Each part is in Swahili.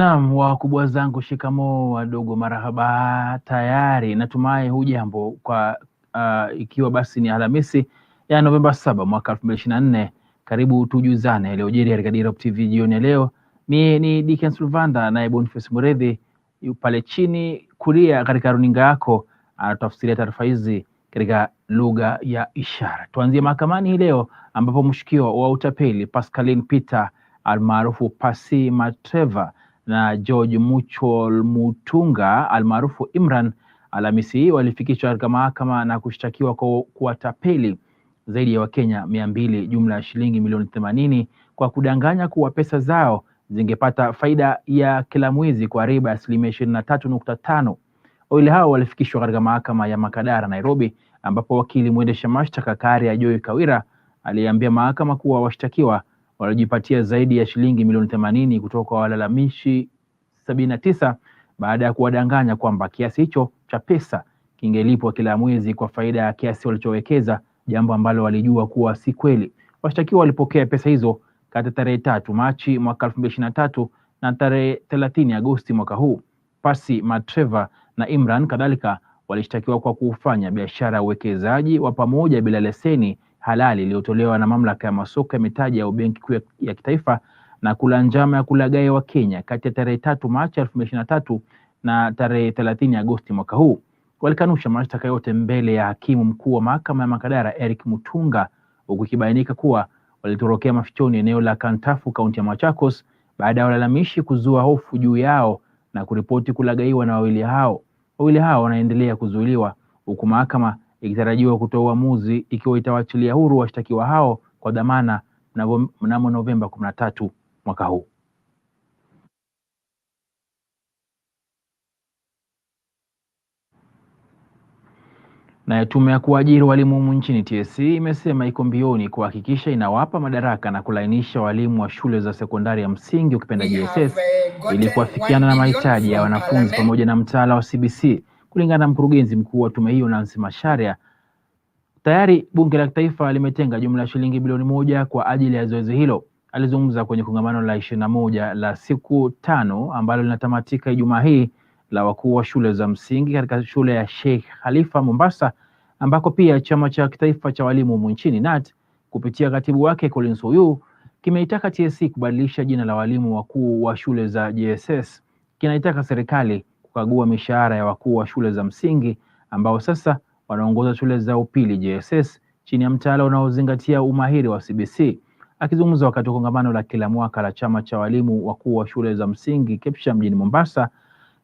Naam, wakubwa zangu shikamoo, wadogo marahaba, tayari natumai hujambo kwa ikiwa basi ni Alhamisi ya Novemba 7 mwaka 2024. Karibu tujuzane yaliyojiri katika Dira TV jioni ya leo. Mimi ni Dickens Luvanda na Boniface Muredhi pale chini kulia katika runinga yako anatafsiria taarifa hizi katika lugha ya ishara. Tuanzie mahakamani hii leo ambapo mshikio wa utapeli Pascaline Peter almaarufu Pasi Matreva na George Muchol Mutunga almaarufu Imran Alhamisi walifikishwa katika mahakama na kushtakiwa kwa kuwatapeli zaidi ya Wakenya 200 jumla ya shilingi milioni 80 kwa kudanganya kuwa pesa zao zingepata faida ya kila mwezi kwa riba ya 23.5%. Wawili hao walifikishwa katika mahakama ya Makadara Nairobi, ambapo wakili mwendesha mashtaka Karia Joy Kawira aliambia mahakama kuwa washtakiwa walijipatia zaidi ya shilingi milioni 80 kutoka kwa walalamishi 79 baada ya kuwadanganya kwamba kiasi hicho cha pesa kingelipwa kila mwezi kwa faida ya kiasi walichowekeza, jambo ambalo walijua kuwa si kweli. Washtakiwa walipokea pesa hizo kati ya tarehe 3 Machi mwaka 2023 na tarehe 30 Agosti mwaka huu. Pasi Matreva na Imran kadhalika walishtakiwa kwa kufanya biashara ya uwekezaji wa pamoja bila leseni halali iliyotolewa na mamlaka ya masoko ya mitaji ya benki kuu ya kitaifa na kula njama ya kulaghai wa Kenya kati ya tarehe 3 Machi 2023 na tarehe 30 Agosti mwaka huu. Walikanusha mashtaka yote mbele ya hakimu mkuu wa mahakama ya Makadara Eric Mutunga, huku ikibainika kuwa walitorokea mafichoni eneo la Kantafu, kaunti ya Machakos, baada ya walalamishi kuzua hofu juu yao na kuripoti kulaghaiwa na wawili hao. Wawili hao wanaendelea kuzuiliwa huku mahakama ikitarajiwa kutoa uamuzi ikiwa itawachilia huru washtakiwa hao kwa dhamana mnamo Novemba 13 mwaka huu. Na tume ya kuajiri walimu humu nchini TSC imesema iko mbioni kuhakikisha inawapa madaraka na kulainisha walimu wa shule za sekondari ya msingi ukipenda JSS ili kuafikiana na mahitaji ya wanafunzi pamoja na mtaala wa CBC. Kulingana na mkurugenzi mkuu wa tume hiyo Nancy Macharia, tayari bunge la kitaifa limetenga jumla ya shilingi bilioni 1 kwa ajili ya zoezi hilo. Alizungumza kwenye kongamano la 21 la siku 5 ambalo linatamatika Ijumaa hii la wakuu wa shule za msingi katika shule ya Sheikh Khalifa Mombasa, ambako pia chama cha kitaifa cha walimu humu nchini NAT kupitia katibu wake Collins Huyu kimeitaka TSC kubadilisha jina la walimu wakuu wa shule za JSS. Kinaitaka serikali kukagua mishahara ya wakuu wa shule za msingi ambao sasa wanaongoza shule za upili JSS chini ya mtaala unaozingatia umahiri wa CBC. Akizungumza wakati wa kongamano la kila mwaka la chama cha walimu wakuu wa shule za msingi KEPSHA mjini Mombasa,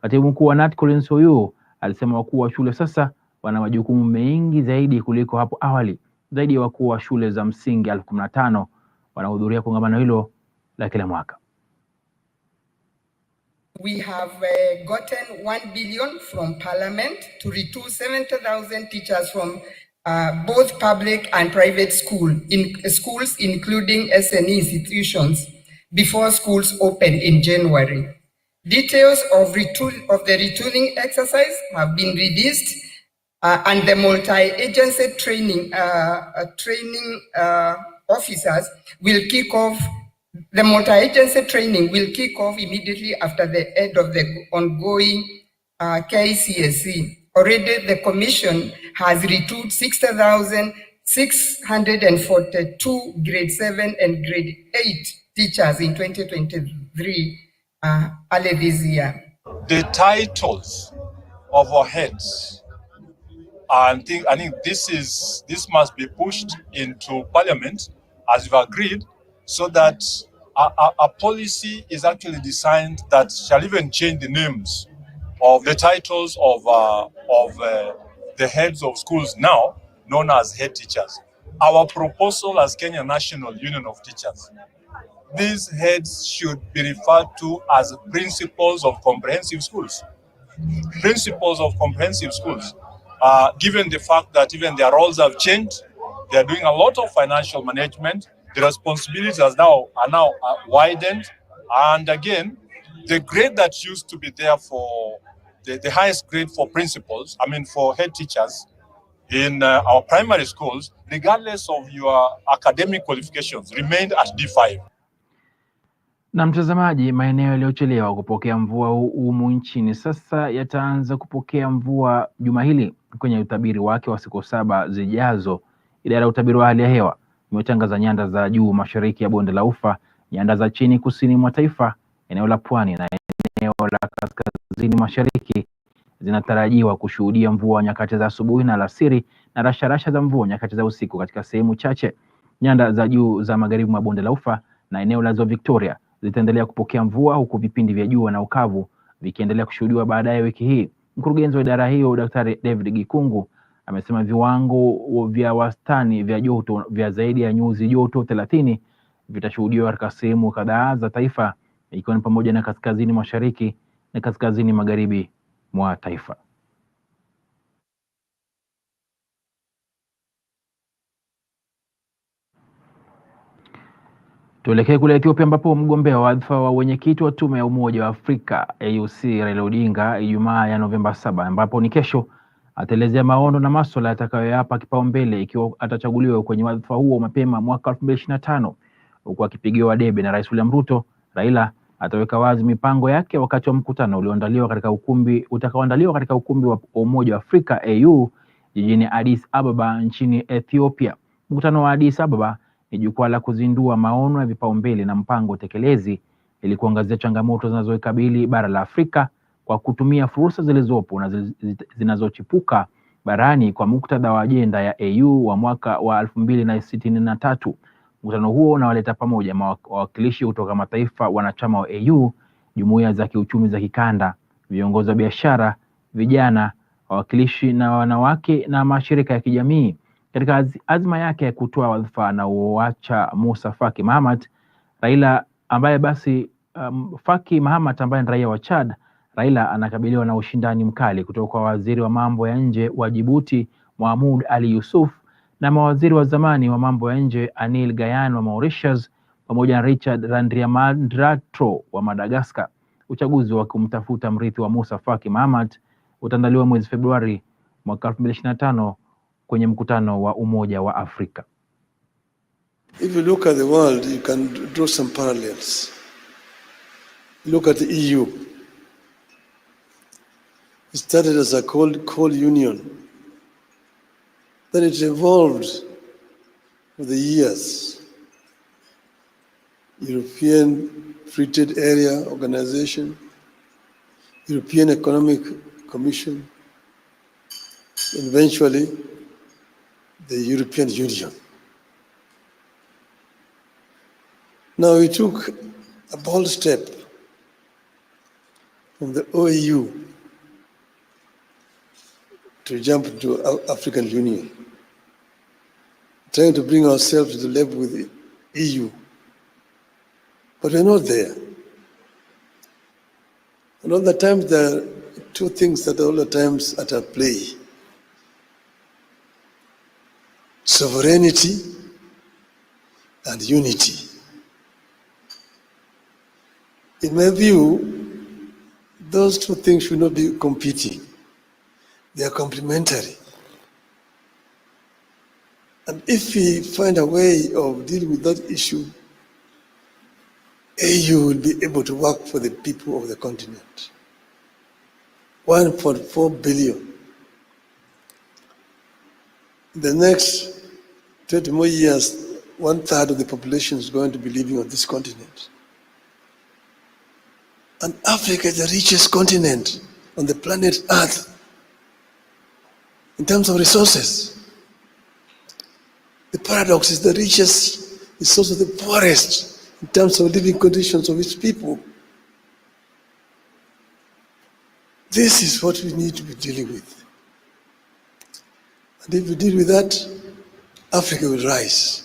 katibu mkuu wa NAT Collins Huyu alisema wakuu wa shule sasa wana majukumu mengi zaidi kuliko hapo awali. Zaidi ya wakuu wa shule za msingi 15,000 wanahudhuria kongamano hilo la kila mwaka. We have gotten 1 billion from Parliament to recruit 70,000 teachers from both public and private schools, including SNE institutions, before schools open in January. Details of the retooling exercise have been released, and the multi-agency training officers will kick off. The multi-agency training will kick off immediately after the end of the ongoing KCSE. Already the Commission has recruited 60,642 grade 7 and grade 8 teachers in 2023 early this year. The titles of our heads, I think this must be pushed into Parliament as we've agreed, so that a policy is actually designed that shall even change the names of the titles of the heads of schools now known as head teachers. Our proposal as Kenya National Union of Teachers, these heads should be referred to as principals of comprehensive schools. Principals of comprehensive schools, given the fact that even their roles have changed, they are doing a lot of financial management. The responsibilities are now widened, and again, the grade that used to be there for the highest grade for principals, for head teachers in our primary schools, regardless of your academic qualifications, remained at D5. Na mtazamaji, maeneo yaliyochelewa kupokea mvua humu nchini sasa yataanza kupokea mvua juma hili. Kwenye utabiri wake wa siku 7 zijazo, idara ya utabiri wa hali ya hewa imetangaza nyanda za juu mashariki ya bonde la Ufa, nyanda za chini kusini mwa taifa, eneo la pwani na eneo la kaskazini mashariki zinatarajiwa kushuhudia mvua nyakati za asubuhi na alasiri na rasharasha za mvua nyakati za usiku katika sehemu chache. Nyanda za juu za magharibi mwa bonde la Ufa na eneo la Ziwa Victoria zitaendelea kupokea mvua huku vipindi vya jua na ukavu vikiendelea kushuhudiwa baadaye wiki hii. Mkurugenzi wa idara hiyo Daktari David Gikungu amesema viwango vya wastani vya joto vya zaidi ya nyuzi joto 30 vitashuhudiwa katika sehemu kadhaa za taifa ikiwa ni pamoja na kaskazini mashariki na kaskazini magharibi mwa taifa. Tuelekee kule Ethiopia ambapo mgombea wa wadhifa wa wenyekiti wa tume ya Umoja wa Afrika AUC Raila Odinga Ijumaa ya Novemba 7 ambapo ni kesho ataelezea maono na masuala yatakayoyapa kipaumbele ikiwa atachaguliwa kwenye wadhifa huo mapema mwaka 2025. Huku akipigiwa debe na Rais William Ruto, Raila ataweka wazi mipango yake wakati wa mkutano utakaoandaliwa katika ukumbi wa Umoja wa Afrika AU jijini Addis Ababa nchini Ethiopia. Mkutano wa Addis Ababa ni jukwaa la kuzindua maono ya vipaumbele na mpango tekelezi ili kuangazia changamoto zinazoikabili bara la Afrika kwa kutumia fursa zilizopo na zinazochipuka barani kwa muktadha wa ajenda ya AU wa mwaka wa 2063. Mkutano huo unawaleta pamoja wawakilishi kutoka mataifa wanachama wa AU, jumuiya za kiuchumi za kikanda, viongozi wa biashara, vijana, wawakilishi na wanawake na mashirika ya kijamii. Katika azma yake ya kutoa wadhifa na uacha Musa Faki Mahamat, Raila ambaye Faki Mahamat ambaye ni raia wa Chad, Raila anakabiliwa na ushindani mkali kutoka kwa waziri wa mambo ya nje wa Djibouti Mohamed Ali Yusuf na mawaziri wa zamani wa mambo ya nje Anil Gayan wa Mauritius pamoja na Richard Randriamandrato wa Madagascar. Uchaguzi wa kumtafuta mrithi wa Musa Faki Mahamat utaandaliwa mwezi Februari mwaka 2025 kwenye mkutano wa Umoja wa Afrika. If you look at the world, you can draw some parallels. Look at the EU. It started as a coal union. Then it evolved with the years. European Free Trade Area Organization, European Economic Commission, and eventually the European Union. Now we took a bold step from the OAU to jump into African Union, trying to bring ourselves to the level with the EU. But we're not there. And all the times there are two things that all the times at play. Sovereignty and unity. In my view, those two things should not be competing. They are complementary. And if we find a way of dealing with that issue, AU will be able to work for the people of the continent. 1.4 billion. In the next 20 more years, 1/3 of the population is going to be living on this continent. And Africa is the richest continent on the planet Earth in terms of resources. The paradox is the richest is also the poorest in terms of living conditions of its people. This is what we need to be dealing with. And if we deal with that, Africa will rise.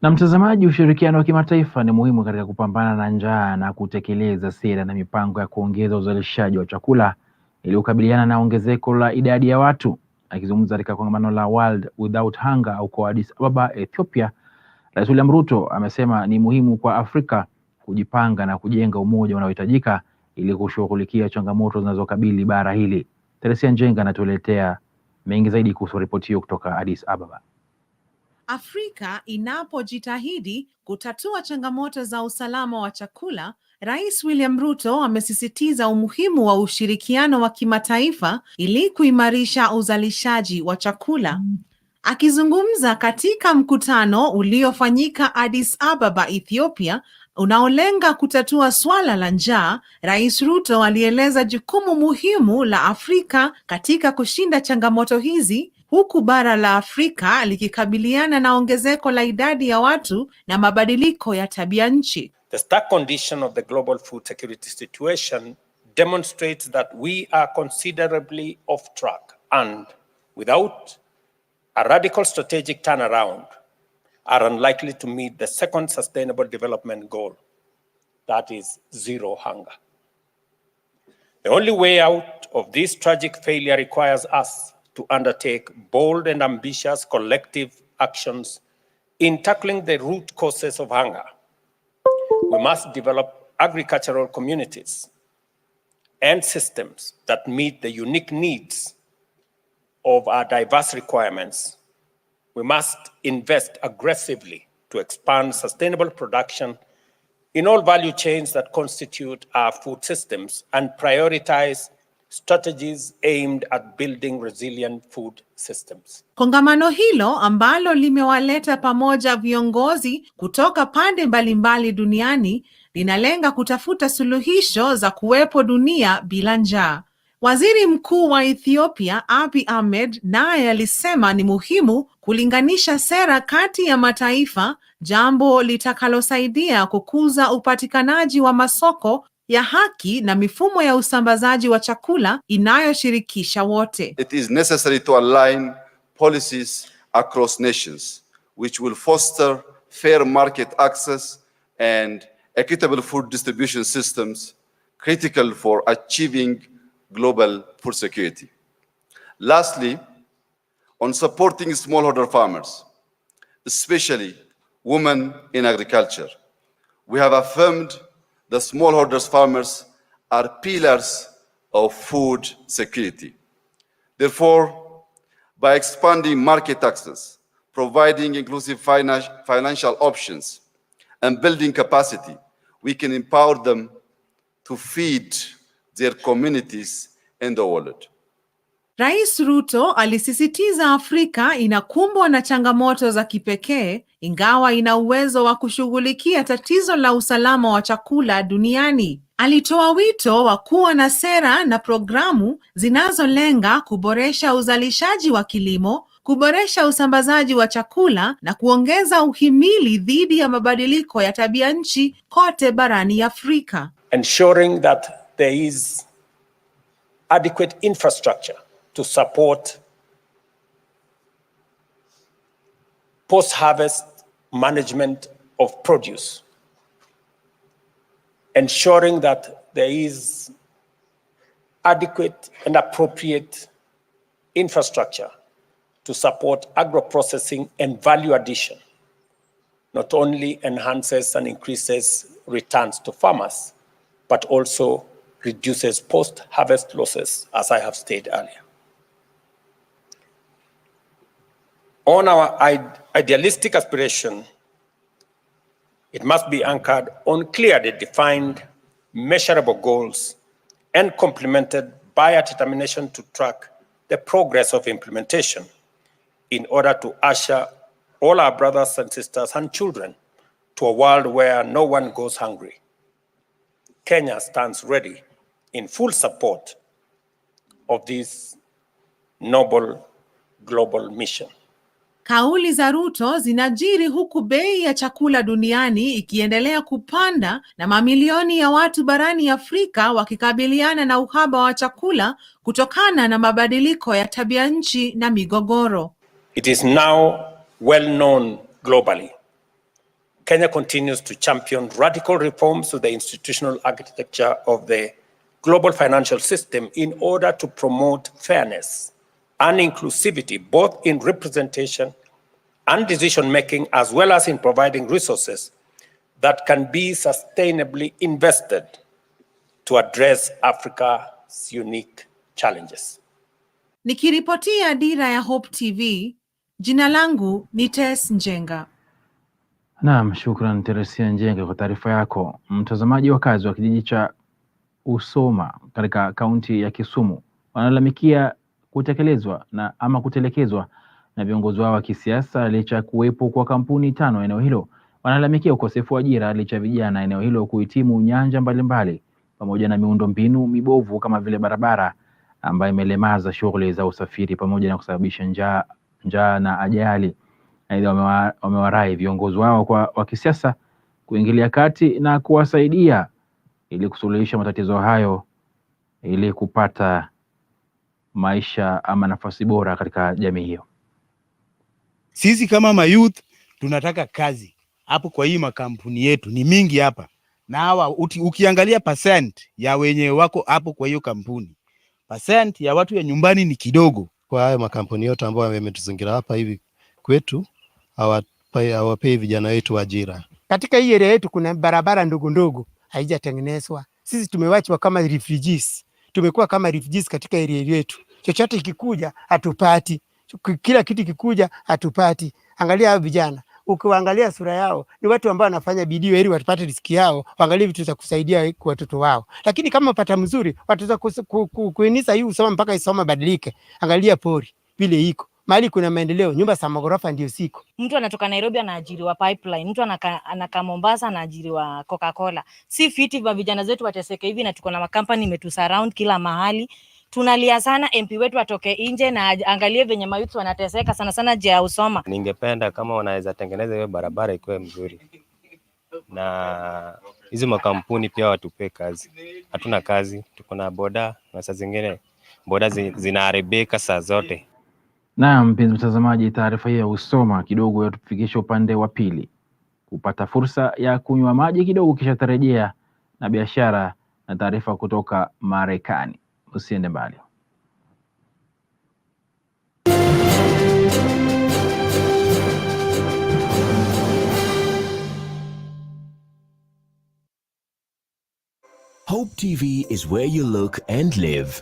Na mtazamaji, ushirikiano wa kimataifa ni muhimu katika kupambana na njaa na kutekeleza sera na mipango ya kuongeza uzalishaji wa chakula ili kukabiliana na ongezeko la idadi ya watu. Akizungumza katika kongamano la World Without Hunger huko Addis Ababa, Ethiopia, Rais William Ruto amesema ni muhimu kwa Afrika kujipanga na kujenga umoja unaohitajika ili kushughulikia changamoto zinazokabili bara hili. Teresia Njenga anatuletea mengi zaidi kuhusu ripoti hiyo kutoka Addis Ababa. Afrika inapojitahidi kutatua changamoto za usalama wa chakula, Rais William Ruto amesisitiza umuhimu wa ushirikiano wa kimataifa ili kuimarisha uzalishaji wa chakula. Akizungumza katika mkutano uliofanyika Addis Ababa, Ethiopia, unaolenga kutatua swala la njaa, Rais Ruto alieleza jukumu muhimu la Afrika katika kushinda changamoto hizi, huku bara la Afrika likikabiliana na ongezeko la idadi ya watu na mabadiliko ya tabia nchi. The stark condition of the global food security situation demonstrates that we are considerably off track and, without a radical strategic turnaround, are unlikely to meet the second sustainable development goal, that is zero hunger. The only way out of this tragic failure requires us to undertake bold and ambitious collective actions in tackling the root causes of hunger. We must develop agricultural communities and systems that meet the unique needs of our diverse requirements. We must invest aggressively to expand sustainable production in all value chains that constitute our food systems and prioritize strategies aimed at building resilient food systems. Kongamano hilo ambalo limewaleta pamoja viongozi kutoka pande mbalimbali duniani linalenga kutafuta suluhisho za kuwepo dunia bila njaa. Waziri Mkuu wa Ethiopia, Abiy Ahmed, naye alisema ni muhimu kulinganisha sera kati ya mataifa, jambo litakalosaidia kukuza upatikanaji wa masoko ya haki na mifumo ya usambazaji wa chakula inayoshirikisha wote. It is necessary to align policies across nations, which will foster fair market access and equitable food distribution systems critical for achieving global food security. Lastly, on supporting smallholder farmers, especially women in agriculture, we have affirmed the smallholders farmers are pillars of food security. Therefore, by expanding market access, providing inclusive financial options, and building capacity, we can empower them to feed their communities and the world. Rais Ruto alisisitiza Afrika inakumbwa na changamoto za kipekee, ingawa ina uwezo wa kushughulikia tatizo la usalama wa chakula duniani. Alitoa wito wa kuwa na sera na programu zinazolenga kuboresha uzalishaji wa kilimo, kuboresha usambazaji wa chakula na kuongeza uhimili dhidi ya mabadiliko ya tabia nchi kote barani Afrika. Ensuring that there is adequate infrastructure to support post-harvest management of produce. Ensuring that there is adequate and appropriate infrastructure to support agro-processing and value addition, not only enhances and increases returns to farmers, but also reduces post-harvest losses, as I have stated earlier. On our idealistic aspiration, it must be anchored on clearly defined, measurable goals and complemented by a determination to track the progress of implementation in order to usher all our brothers and sisters and children to a world where no one goes hungry. Kenya stands ready in full support of this noble global mission. Kauli za Ruto zinajiri huku bei ya chakula duniani ikiendelea kupanda na mamilioni ya watu barani Afrika wakikabiliana na uhaba wa chakula kutokana na mabadiliko ya tabia nchi na migogoro. It is now well known globally. Kenya continues to champion radical reforms to the institutional architecture of the global financial system in order to promote fairness and inclusivity, both in representation and decision-making, as well as in providing resources that can be sustainably invested to address Africa's unique challenges. Nikiripotia Dira ya Hope TV, Jina langu ni Tess Njenga. Naam, shukran Teresia Njenga kwa taarifa yako. Mtazamaji, wakazi wa kijiji cha Usoma katika kaunti ya Kisumu wanalalamikia kutelekezwa na viongozi wao wa kisiasa licha ya kuwepo kwa kampuni 5 eneo hilo. Wanalalamikia ukosefu wa ajira licha vijana eneo hilo kuhitimu nyanja mbalimbali pamoja na miundo mbinu mibovu kama vile barabara ambayo imelemaza shughuli za usafiri pamoja na kusababisha njaa na ajali. Aidha, wamewarai viongozi wao wa kisiasa kuingilia kati na kuwasaidia ili kusuluhisha matatizo hayo ili kupata maisha ama nafasi bora katika jamii hiyo. Sisi kama mayouth tunataka kazi. Hapo kwa hii makampuni yetu ni mingi hapa. Na hawa ukiangalia percent ya wenye wako hapo kwa hiyo kampuni, percent ya watu ya nyumbani ni kidogo. Kwa hayo makampuni yote ambayo yametuzingira hapa hivi kwetu hawapei vijana wetu ajira. Katika hii area yetu kuna barabara ndogo ndogo haijatengenezwa. Sisi tumewachwa kama refugees. Tumekuwa kama refugees katika area yetu. Chochote kikuja hatupati. Kila kitu kikuja hatupati. Angalia hao vijana. Ukiangalia sura yao ni watu ambao wanafanya bidii ili wapate riziki yao, waangalie vitu za kusaidia kwa watoto wao. Lakini kama pata mzuri wataweza kuinisa hii usoma mpaka isoma badilike. Angalia pori vile iko. Mahali kuna maendeleo, nyumba za magorofa ndio siko. Mtu anatoka Nairobi anaajiriwa pipeline, mtu anaka Mombasa anaajiriwa Coca-Cola. Si fiti vya vijana zetu wateseke hivi, na tuko na makampani imetusurround kila mahali. Tunalia sana MP wetu atoke nje na angalie venye mayouth wanateseka sana sana je Usoma. Ningependa kama wanaweza tengeneza hiyo barabara ikuwe mzuri. Na hizo makampuni pia watupe kazi. Hatuna kazi, tuko na boda na saa zingine boda zinaharibika saa zote. Naam, mpenzi mtazamaji, taarifa hii ya Usoma kidogo yatufikisha upande wa pili kupata fursa ya kunywa maji kidogo, kisha tarejea na biashara na taarifa kutoka Marekani. Usiende mbali. Hope TV is where you look and live.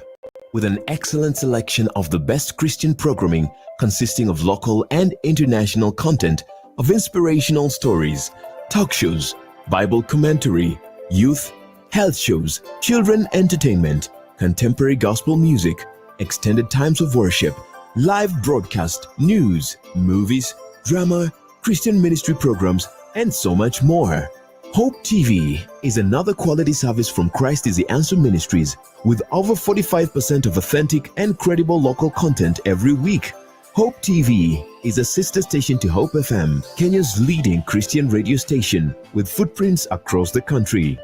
With an excellent selection of the best Christian programming consisting of local and international content of inspirational stories, talk shows, Bible commentary, youth, health shows, children entertainment, contemporary gospel music, extended times of worship, live broadcast, news, movies, drama, Christian ministry programs, and so much more. Hope TV is another quality service from Christ is the Answer Ministries with over 45% of authentic and credible local content every week. Hope TV is a sister station to Hope FM, Kenya's leading Christian radio station with footprints across the country.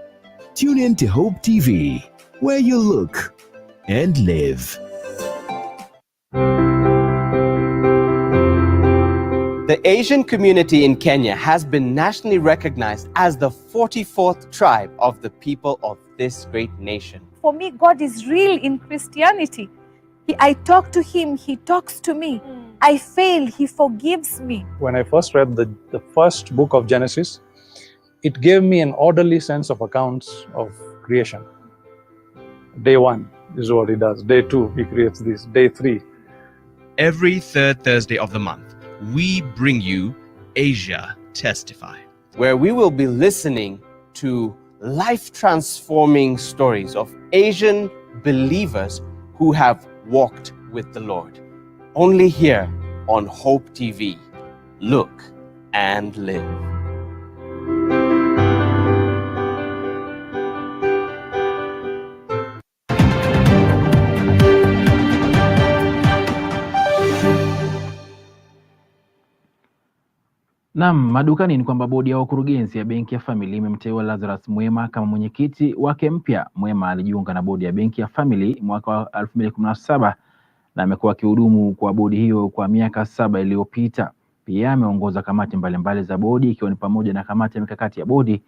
Tune in to Hope TV, where you look and live. The Asian community in Kenya has been nationally recognized as the 44th tribe of the people of this great nation. For me, God is real in Christianity. I talk to Him, He talks to me. I fail, He forgives me. When I first read the first book of Genesis, it gave me an orderly sense of accounts of creation. Day 1 is what He does. Day 2, He creates this. Day 3. Every third Thursday of the month, we bring you Asia Testify, where we will be listening to life-transforming stories of Asian believers who have walked with the Lord. Only here on Hope TV. Look and live. Naam, madukani ni kwamba bodi ya wakurugenzi ya benki ya Family imemteua Lazarus Mwema kama mwenyekiti wake mpya. Mwema alijiunga na bodi ya benki ya Family mwaka wa 2017 na amekuwa akihudumu kwa bodi hiyo kwa miaka 7 iliyopita. Pia ameongoza kamati mbalimbali za bodi ikiwa ni pamoja na kamati ya mikakati ya bodi,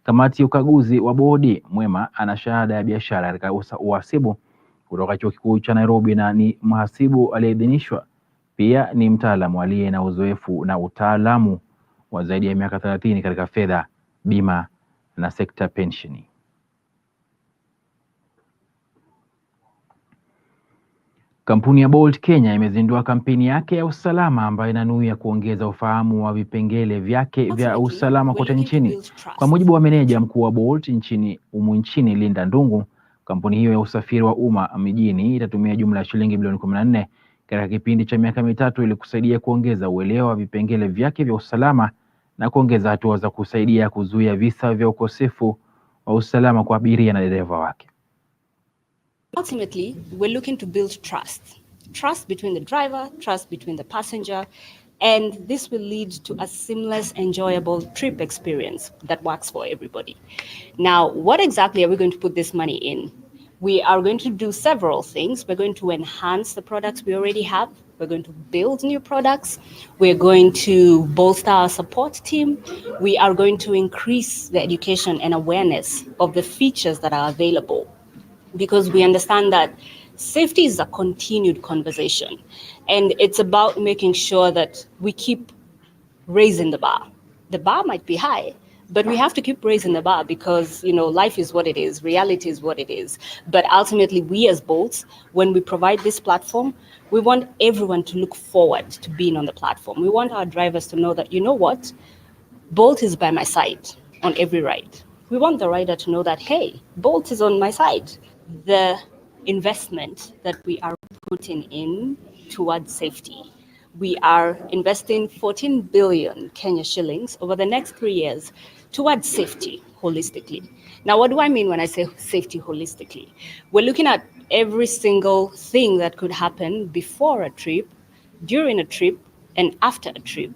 kamati ya ukaguzi wa bodi. Mwema ana shahada ya biashara katika uhasibu kutoka Chuo Kikuu cha Nairobi na ni mhasibu aliyeidhinishwa. Pia ni mtaalamu aliye na uzoefu na utaalamu wa zaidi ya miaka 30 katika fedha, bima na sekta pensheni. Kampuni ya Bolt Kenya imezindua kampeni yake ya usalama ambayo inanuia kuongeza ufahamu wa vipengele vyake vya usalama kote nchini. Kwa mujibu wa meneja mkuu wa Bolt nchini Linda Ndungu, kampuni hiyo ya usafiri wa umma mijini itatumia jumla ya shilingi bilioni 14 katika kipindi cha miaka mitatu ili kusaidia kuongeza uelewa wa vipengele vyake vya usalama na kuongeza hatua za kusaidia kuzuia visa vya ukosefu wa usalama kwa abiria na dereva wake. Ultimately, we're looking to build trust between the driver, trust between the passenger, and this will lead to a seamless, enjoyable trip experience that works for everybody. Now, what exactly are we going to put this money in? We are going to do several things. We're going to enhance the products we already have. We're going to build new products. We're going to bolster our support team. We are going to increase the education and awareness of the features that are available, because we understand that safety is a continued conversation, and it's about making sure that we keep raising the bar. The bar might be high, but we have to keep raising the bar because, life is what it is, reality is what it is. But ultimately, we as Bolts, when we provide this platform, we want everyone to look forward to being on the platform. We want our drivers to know that, Bolt is by my side on every ride. We want the rider to know that, hey, Bolt is on my side. The investment that we are putting in towards safety, we are investing 14 billion Kenya shillings over the next 3 years towards safety holistically. Now, what do I mean when I say safety holistically? We're looking at every single thing that could happen before a trip, during a trip, and after a trip.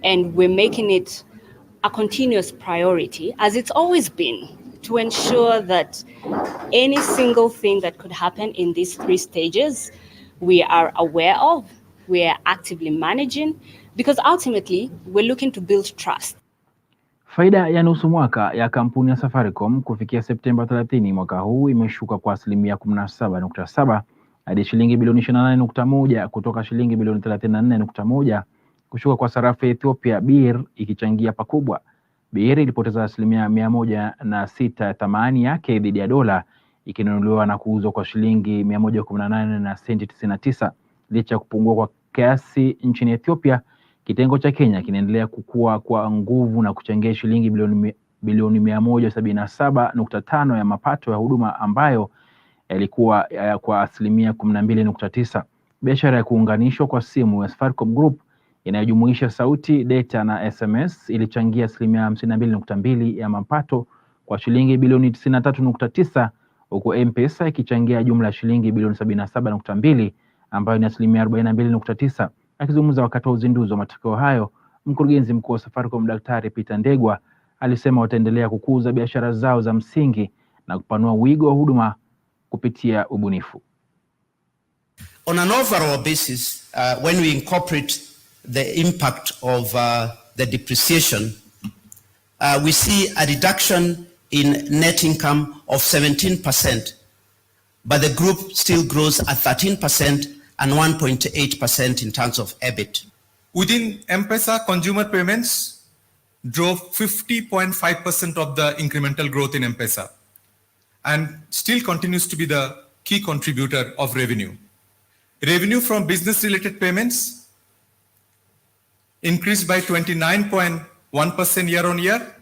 And we're making it a continuous priority, as it's always been, to ensure that any single thing that could happen in these 3 stages, we are aware of, we are actively managing, because ultimately we're looking to build trust. Faida ya nusu mwaka ya kampuni ya Safaricom kufikia Septemba 30 mwaka huu imeshuka kwa asilimia 17.7 hadi shilingi bilioni 28.1 kutoka shilingi bilioni 34.1. Kushuka kwa sarafu ya Ethiopia BIR ikichangia pakubwa. BIR ilipoteza asilimia 106 ya thamani yake dhidi ya dola, ikinunuliwa na kuuzwa kwa shilingi 118 na senti 99. Licha ya kupungua kwa kiasi nchini Ethiopia, kitengo cha Kenya kinaendelea kukua kwa nguvu na kuchangia shilingi bilioni 177.5 ya mapato ya huduma ambayo yalikuwa kwa asilimia 12.9. Biashara ya kuunganishwa kwa simu ya Safaricom Group inayojumuisha sauti, data na SMS ilichangia asilimia 52.2 ya mapato kwa shilingi bilioni 93.9, huku M-Pesa ikichangia jumla ya shilingi bilioni 77.2 ambayo ni asilimia 42.9. Akizungumza wakati wa uzinduzi wa matokeo hayo, mkurugenzi mkuu wa Safaricom Daktari Peter Ndegwa alisema wataendelea kukuza biashara zao za msingi na kupanua wigo wa huduma kupitia ubunifu. On an overall basis, when we incorporate the impact of the depreciation, we see a reduction in net income of 17%, but the group still grows at 13% and 1.8% in terms of EBIT. Within M-Pesa, consumer payments drove 50.5% of the incremental growth in M-Pesa and still continues to be the key contributor of revenue. Revenue from business-related payments increased by 29.1% year-on-year,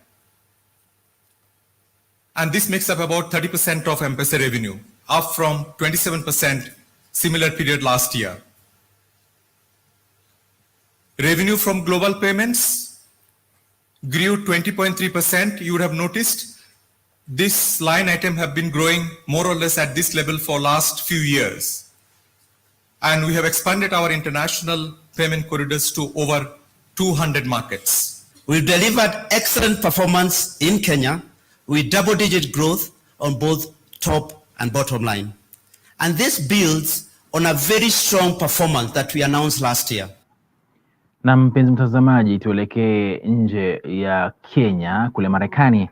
and this makes up about 30% of M-Pesa revenue, up from 27% similar period last year. Revenue from global payments grew 20.3%. You would have noticed this line item have been growing more or less at this level for last few years. And we have expanded our international payment corridors to over 200 markets. We've delivered excellent performance in Kenya with double-digit growth on both top and bottom line. And this builds on a very strong performance that we announced last year. Na mpenzi mtazamaji, tuelekee nje ya Kenya kule Marekani,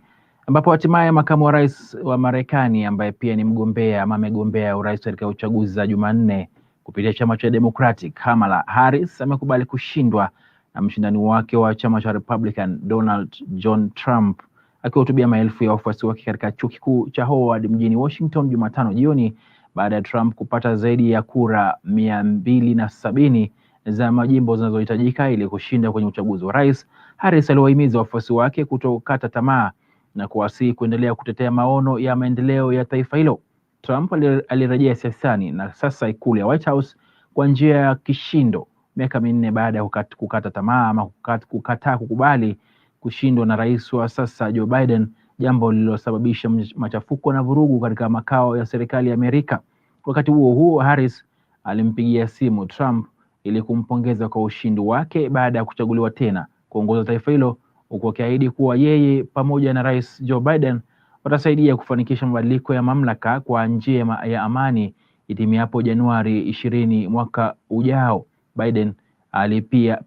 ambapo hatimaye makamu wa rais wa Marekani ambaye pia ni mgombea ama amegombea urais katika uchaguzi za Jumanne kupitia chama cha Democratic, Kamala Harris amekubali kushindwa na mshindani wake wa chama cha Republican Donald John Trump. Akihutubia maelfu ya wafuasi wake katika chuo kikuu cha Howard mjini Washington Jumatano jioni baada ya Trump kupata zaidi ya kura 270 za majimbo zinazohitajika ili kushinda kwenye uchaguzi wa rais. Harris aliwahimiza wafuasi wake kutokata tamaa na kuwasihi kuendelea kutetea maono ya maendeleo ya taifa hilo. Trump alirejea siasani na sasa ikulu ya White House kwa njia ya kishindo, miaka minne baada ya kukata tamaa ama kukataa kukubali kushindwa na rais wa sasa Joe Biden, jambo lililosababisha machafuko na vurugu katika makao ya serikali ya Amerika. Wakati huo huo, Harris alimpigia simu Trump ili kumpongeza kwa ushindi wake baada ya kuchaguliwa tena kuongoza taifa hilo, huku akiahidi kuwa yeye pamoja na rais Joe Biden watasaidia kufanikisha mabadiliko ya mamlaka kwa njia ya amani itimiapo Januari 20 mwaka ujao. Biden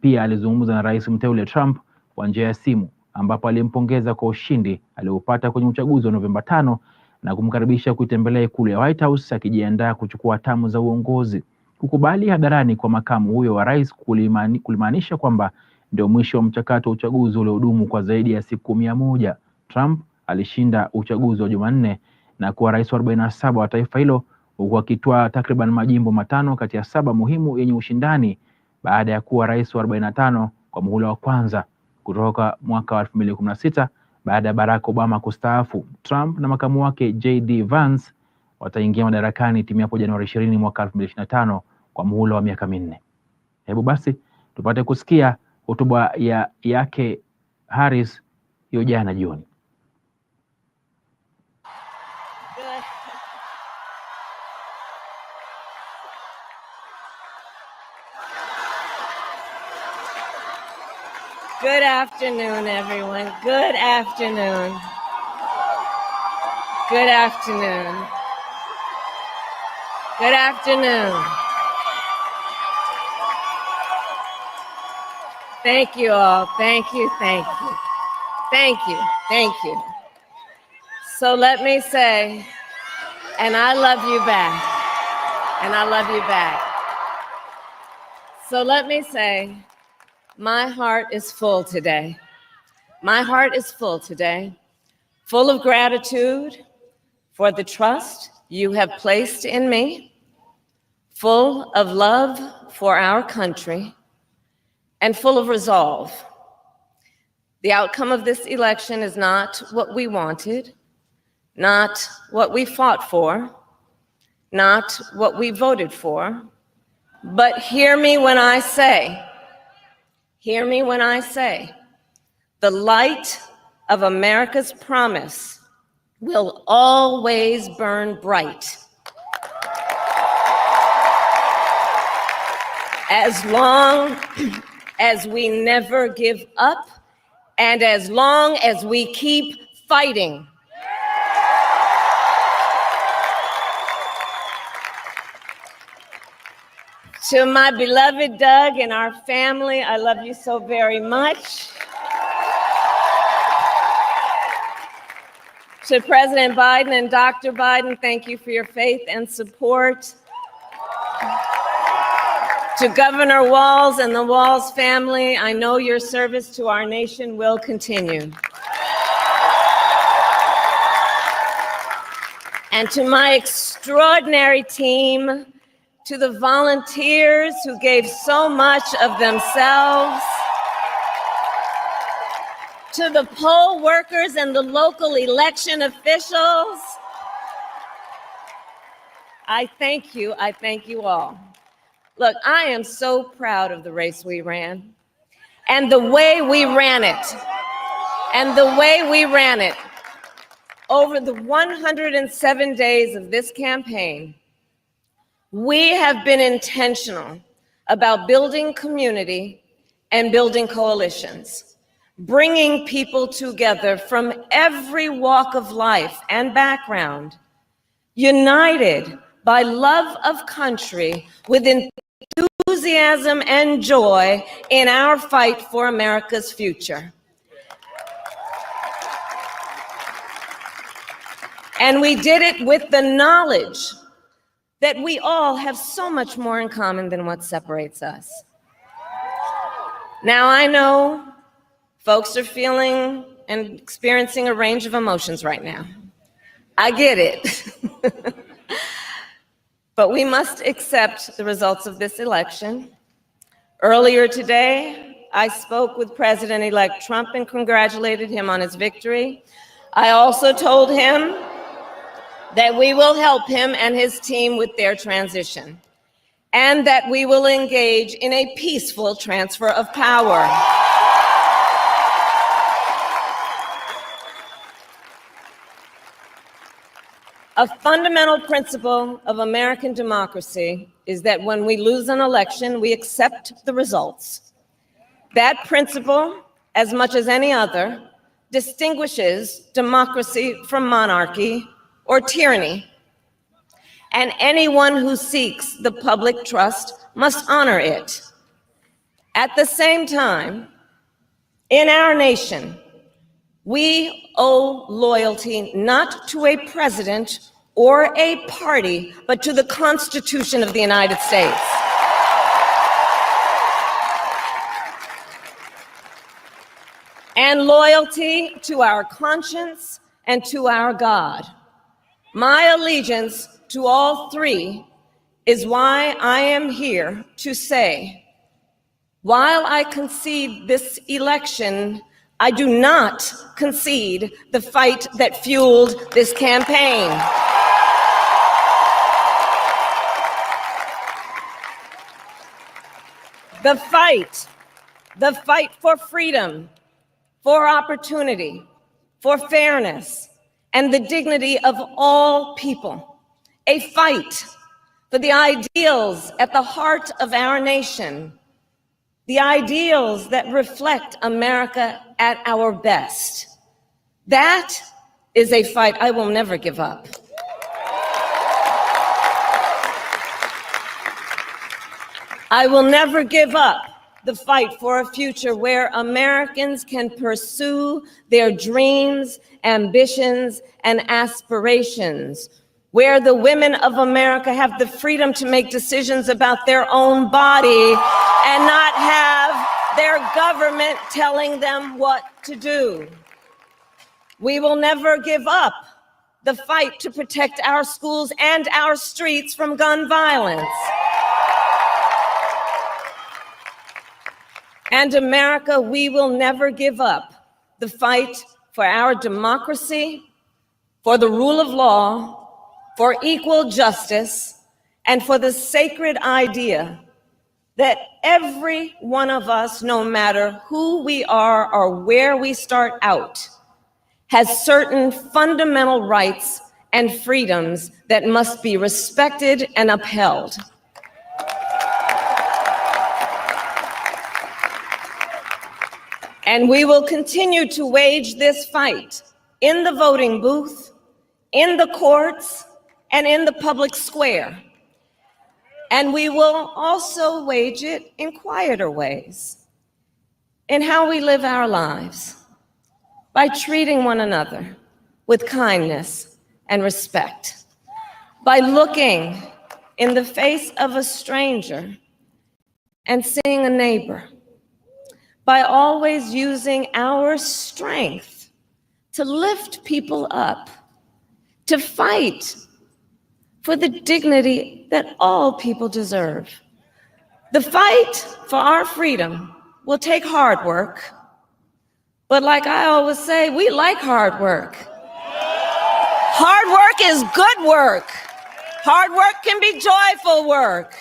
pia alizungumza na rais mteule Trump kwa njia ya simu, ambapo alimpongeza kwa ushindi aliopata kwenye uchaguzi wa Novemba 5 na kumkaribisha kuitembelea ikulu ya White House akijiandaa kuchukua hatamu za uongozi. Kukubali hadharani kwa makamu huyo wa rais kulimaanisha kwamba ndio mwisho wa mchakato wa uchaguzi uliodumu kwa zaidi ya siku 100. Trump alishinda uchaguzi wa Jumanne na kuwa rais wa 47 wa taifa hilo, huku akitwaa takriban majimbo 5 kati ya 7 muhimu yenye ushindani baada ya kuwa rais wa 45 kwa muhula wa kwanza kutoka mwaka wa 2016 baada ya Barack Obama kustaafu. Trump na makamu wake JD Vance wataingia madarakani timiapo Januari 20 mwaka 2025 kwa muhula wa miaka 4. Hebu basi tupate kusikia hotuba yake Harris hiyo jana jioni. Good afternoon, everyone. Good afternoon. Good afternoon. Good afternoon. Thank you all. Thank you. Thank you. Thank you. Thank you. So let me say, and I love you back. And I love you back. So let me say, my heart is full today. My heart is full today, full of gratitude for the trust you have placed in me, full of love for our country, and full of resolve. The outcome of this election is not what we wanted, not what we fought for, not what we voted for, but hear me when I say, the light of America's promise will always burn bright. As long as we never give up and as long as we keep fighting. To my beloved Doug and our family, I love you so very much. To President Biden and Dr. Biden, thank you for your faith and support. To Governor Walz and the Walz family, I know your service to our nation will continue. And to my extraordinary team, to the volunteers who gave so much of themselves, to the poll workers and the local election officials, I thank you all. Look, I am so proud of the race we ran and the way we ran it. Over the 107 days of this campaign, we have been intentional about building community and building coalitions, bringing people together from every walk of life and background, united by love of country with enthusiasm and joy in our fight for America's future. And we did it with the knowledge that we all have so much more in common than what separates us. Now, I know folks are feeling and experiencing a range of emotions right now. I get it. But we must accept the results of this election. Earlier today, I spoke with President-elect Trump and congratulated him on his victory. I also told him that we will help him and his team with their transition, and that we will engage in a peaceful transfer of power. A fundamental principle of American democracy is that when we lose an election, we accept the results. That principle, as much as any other, distinguishes democracy from monarchy or tyranny. And anyone who seeks the public trust must honor it. At the same time, in our nation, we owe loyalty not to a president or a party, but to the Constitution of the United States. And loyalty to our conscience and to our God. My allegiance to all three is why I am here to say, while I concede this election, I do not concede the fight that fueled this campaign. The fight for freedom, for opportunity, for fairness, and the dignity of all people. A fight for the ideals at the heart of our nation, the ideals that reflect America at our best. That is a fight I will never give up. I will never give up the fight for a future where Americans can pursue their dreams, ambitions, and aspirations, where the women of America have the freedom to make decisions about their own body and not have their government telling them what to do. We will never give up the fight to protect our schools and our streets from gun violence. And America, we will never give up the fight for our democracy, for the rule of law, for equal justice, and for the sacred idea that every one of us, no matter who we are or where we start out, has certain fundamental rights and freedoms that must be respected and upheld. And we will continue to wage this fight in the voting booth, in the courts, and in the public square. And we will also wage it in quieter ways, in how we live our lives, by treating one another with kindness and respect, by looking in the face of a stranger and seeing a neighbor, by always using our strength to lift people up, to fight for the dignity that all people deserve. The fight for our freedom will take hard work, but like I always say, we like hard work. Hard work is good work. Hard work can be joyful work.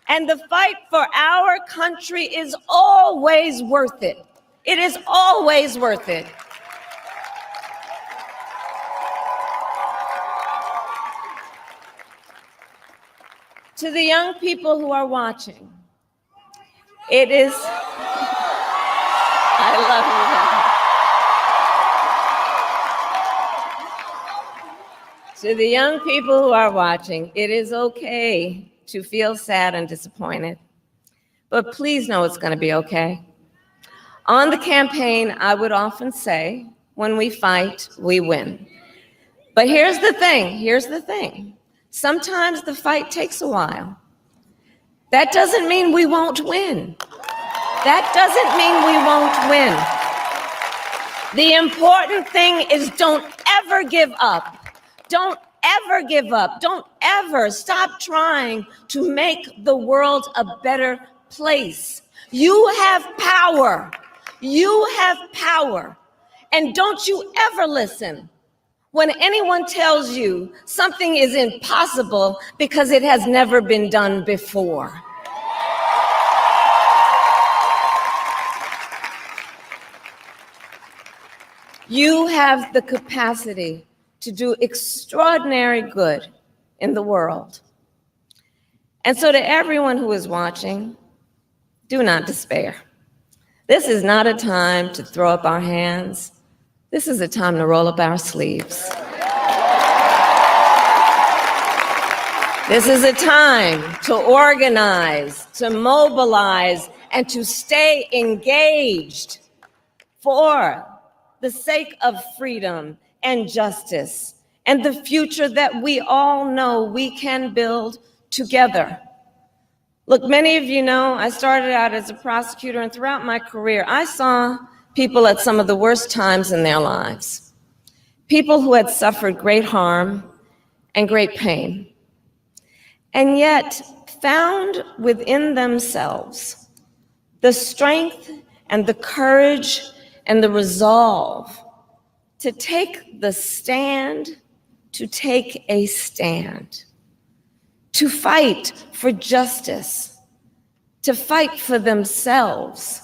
And the fight for our country is always worth it. It is always worth it. To the young people who are watching, it is, I love you. To the young people who are watching, it is okay to feel sad and disappointed, but please know it's going to be okay. On the campaign, I would often say, when we fight, we win. But here's the thing. Sometimes the fight takes a while. That doesn't mean we won't win. That doesn't mean we won't win. The important thing is don't ever give up. Don't ever give up. Don't ever stop trying to make the world a better place. You have power. You have power. And don't you ever listen when anyone tells you something is impossible because it has never been done before. You have the capacity to do extraordinary good in the world. And so to everyone who is watching, do not despair. This is not a time to throw up our hands. This is a time to roll up our sleeves. This is a time to organize, to mobilize, and to stay engaged for the sake of freedom and justice and the future that we all know we can build together. Look, many of you know I started out as a prosecutor, and throughout my career, I saw people at some of the worst times in their lives. People who had suffered great harm and great pain, and yet found within themselves the strength and the courage and the resolve to take the stand, to take a stand, to fight for justice, to fight for themselves,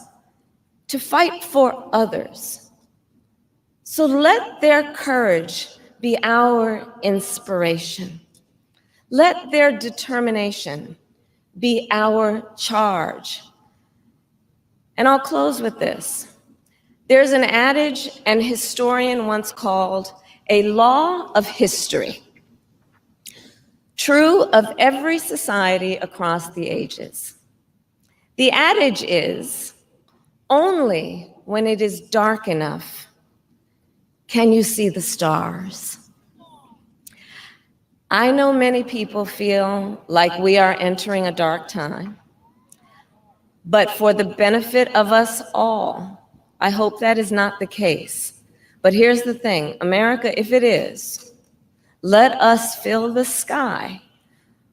to fight for others. So let their courage be our inspiration. Let their determination be our charge. And I'll close with this. There's an adage an historian once called a law of history, true of every society across the ages. The adage is, only when it is dark enough can you see the stars. I know many people feel like we are entering a dark time, but for the benefit of us all, I hope that is not the case. But here's the thing, America, if it is, let us fill the sky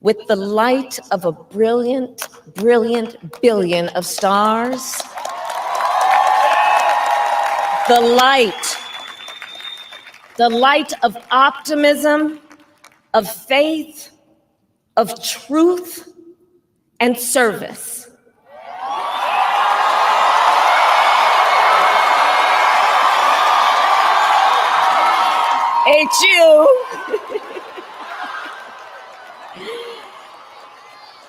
with the light of a brilliant, brilliant billion of stars. The light of optimism, of faith, of truth, and service. HU.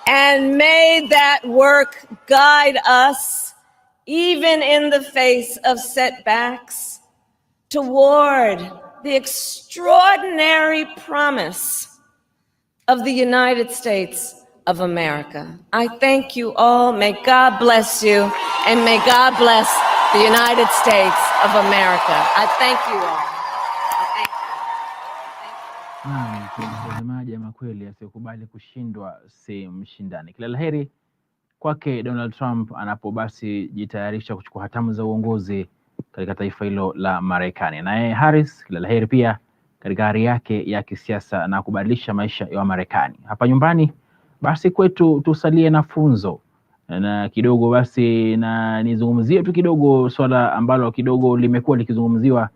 And may that work guide us, even in the face of setbacks, toward the extraordinary promise of the United States of America. I thank you all. May God bless you, and may God bless the United States of America. I thank you all. Mtazamaji, ama kweli asiyokubali kushindwa si mshindani. Kila laheri kwake Donald Trump anapo basi jitayarisha kuchukua hatamu za uongozi katika taifa hilo la Marekani. Naye Harris, kila laheri pia katika ari yake ya kisiasa na kubadilisha maisha ya Marekani. Hapa nyumbani basi kwetu tusalie na funzo na kidogo basi, na nizungumzie tu kidogo swala ambalo kidogo limekuwa likizungumziwa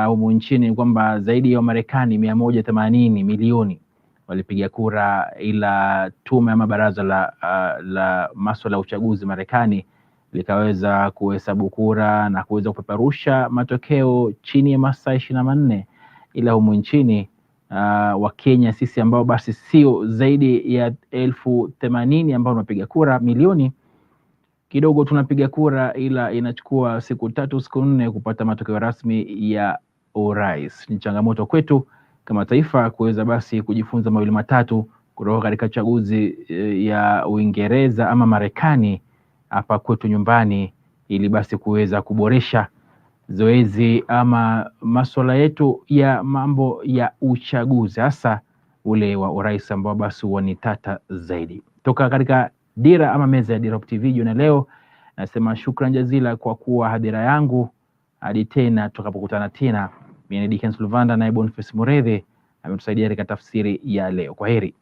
humu nchini, kwamba zaidi ya Marekani 180 milioni walipiga kura, ila tume ama baraza la masuala ya uchaguzi Marekani likaweza kuhesabu kura na kuweza kupeperusha matokeo chini ya masaa 24. Ila humu nchini wa Kenya sisi ambao basi sio zaidi ya 80,000 ambao tunapiga kura milioni, kidogo tunapiga kura, ila inachukua siku 3 siku 4 kupata matokeo rasmi ya urais. Ni changamoto kwetu kama taifa kuweza basi kujifunza mawili matatu kutoka katika chaguzi ya Uingereza ama Marekani hapa kwetu nyumbani, ili basi kuweza kuboresha zoezi ama masuala yetu ya mambo ya uchaguzi, hasa ule wa urais ambao basi ni tata zaidi. Toka katika Dira ama meza ya Dira TV jioni leo, nasema shukrani jazila kwa kuwa hadhira yangu. Hadi tena tukapokutana tena. Mimi ni Dickens Luvanda na Boniface Muredhi, ametusaidia katika tafsiri ya leo. Kwaheri.